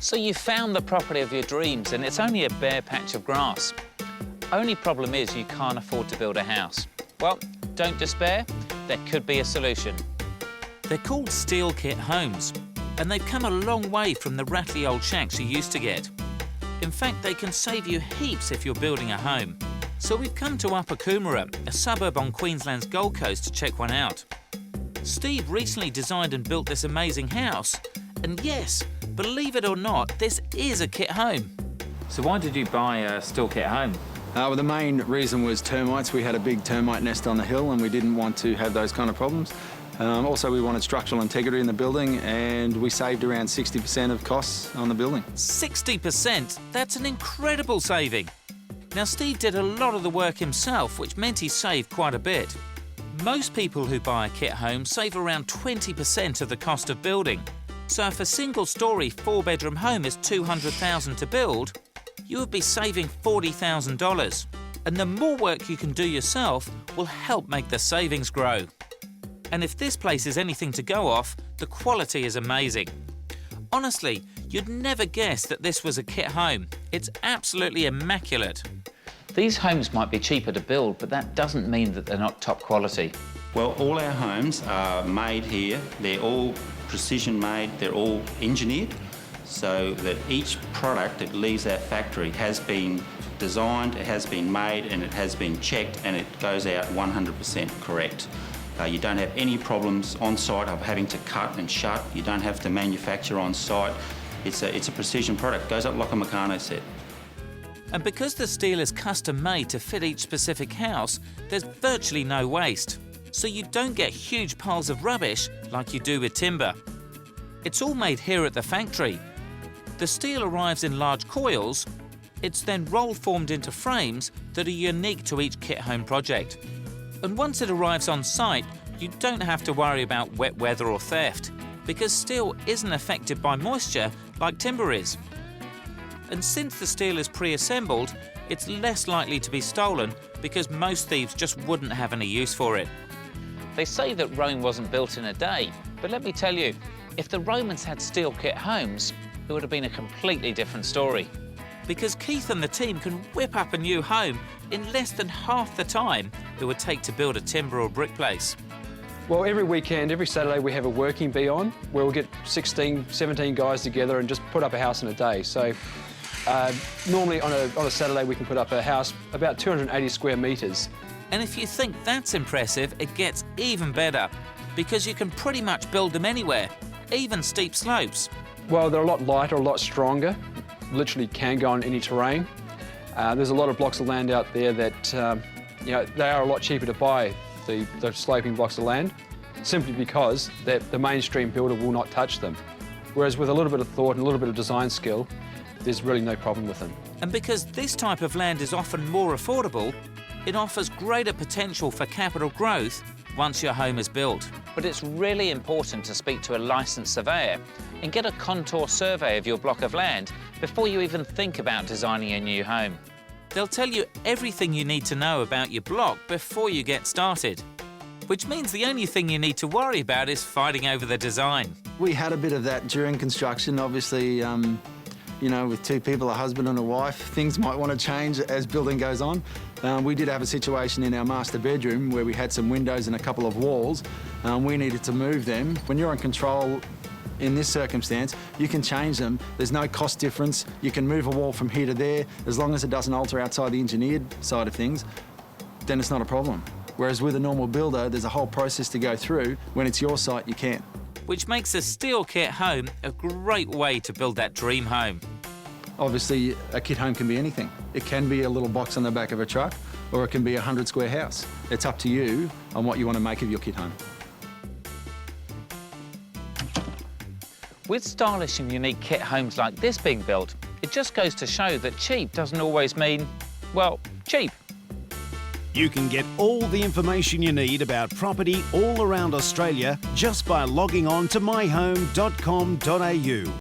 So you found the property of your dreams and it's only a bare patch of grass. Only problem is you can't afford to build a house. Well, don't despair, there could be a solution. They're called Steel Kit Homes, and they've come a long way from the rattly old shacks you used to get. In fact, they can save you heaps if you're building a home. So we've come to Upper Coomera, a suburb on Queensland's Gold Coast, to check one out. Steve recently designed and built this amazing house, and yes, believe it or not, this is a kit home. So why did you buy a Steel Kit Home? Well, the main reason was termites. We had a big termite nest on the hill and we didn't want to have those kind of problems. Also, we wanted structural integrity in the building, and we saved around 60% of costs on the building. 60%? That's an incredible saving. Now, Steve did a lot of the work himself, which meant he saved quite a bit. Most people who buy a kit home save around 20% of the cost of building. So if a single-storey, 4-bedroom home is $200,000 to build, you would be saving $40,000. And the more work you can do yourself will help make the savings grow. And if this place is anything to go off, the quality is amazing. Honestly, you'd never guess that this was a kit home. It's absolutely immaculate. These homes might be cheaper to build, but that doesn't mean that they're not top quality. Well, all our homes are made here. They're all precision made, they're all engineered, so that each product that leaves our factory has been designed, it has been made, and it has been checked, and it goes out 100% correct. You don't have any problems on site of having to cut and shut. You don't have to manufacture on site. It's a precision product. It goes up like a Meccano set. And because the steel is custom made to fit each specific house, there's virtually no waste. So you don't get huge piles of rubbish like you do with timber. It's all made here at the factory. The steel arrives in large coils. It's then roll-formed into frames that are unique to each kit home project. And once it arrives on site, you don't have to worry about wet weather or theft, because steel isn't affected by moisture like timber is. And since the steel is pre-assembled, it's less likely to be stolen because most thieves just wouldn't have any use for it. They say that Rome wasn't built in a day, but let me tell you, if the Romans had steel kit homes, it would have been a completely different story. Because Keith and the team can whip up a new home in less than half the time it would take to build a timber or brick place. Well, every weekend, every Saturday, we have a working bee on, where we'll get 16, 17 guys together and just put up a house in a day. So normally on a Saturday, we can put up a house about 280 square metres. And if you think that's impressive, it gets even better, because you can pretty much build them anywhere, even steep slopes. Well, they're a lot lighter, a lot stronger, literally can go on any terrain. There's a lot of blocks of land out there that, you know, they are a lot cheaper to buy, the sloping blocks of land, simply because the mainstream builder will not touch them. Whereas with a little bit of thought and a little bit of design skill, there's really no problem with them. And because this type of land is often more affordable, it offers greater potential for capital growth once your home is built. But it's really important to speak to a licensed surveyor and get a contour survey of your block of land before you even think about designing a new home. They'll tell you everything you need to know about your block before you get started, which means the only thing you need to worry about is fighting over the design. We had a bit of that during construction, obviously. You know, with two people, a husband and a wife, things might want to change as building goes on. We did have a situation in our master bedroom where we had some windows and a couple of walls. We needed to move them. When you're in control in this circumstance, you can change them. There's no cost difference. You can move a wall from here to there. As long as it doesn't alter outside the engineered side of things, then it's not a problem. Whereas with a normal builder, there's a whole process to go through. When it's your site, you can't. Which makes a steel kit home a great way to build that dream home. Obviously, a kit home can be anything. It can be a little box on the back of a truck, or it can be a 100-square house. It's up to you on what you want to make of your kit home. With stylish and unique kit homes like this being built, it just goes to show that cheap doesn't always mean, well, cheap. You can get all the information you need about property all around Australia just by logging on to myhome.com.au.